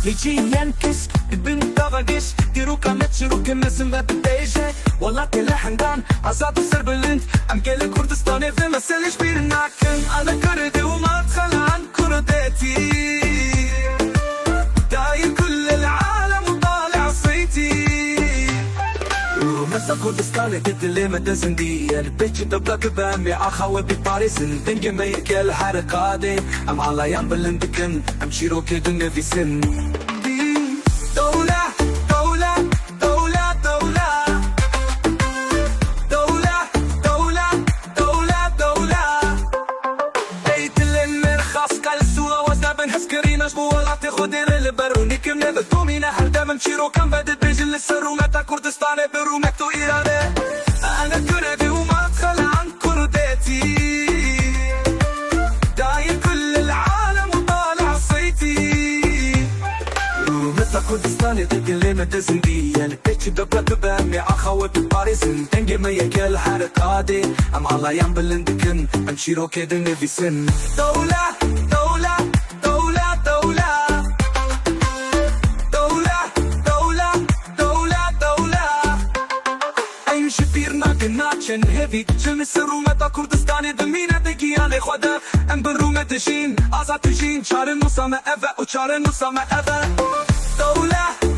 لجيان كس البنت غاديش ديرو كانت شروك الناس ما بدايجة والله كل حمدان عزاد السربلنت ام كل كردستاني في مسألة شبير ناكن انا كردي وما ادخل عن كرداتي داير كل العالم وطالع صيتي ومسا كردستاني ضد اللي ما تزندي البيتش دبلك بامي اخوي بباريس دنجي ميك الحركة دي ام على ينبلندكن ام شيروكي دنيا في سن خدير البروني كم نبتو مينا حردا منشيرو كم بدت بيجل السرومتا كردستاني برومكتو إيراني أنا كردي وما أدخل عن كرداتي داير كل العالم وطالع صيتي رومتا كردستاني ضد اللي مدزندي البيتش دبلك بامي أخوي بباريس تنجي ميك الحركة دي أم على ينبلندكن منشيرو كدن في سن دولة ناتشن هيفي جن السرومتا كردستاني دمينا دقياني خدا ام برومة تشين آزاد تجين شار النصا ما أفا وشار النصا ما أفا دولة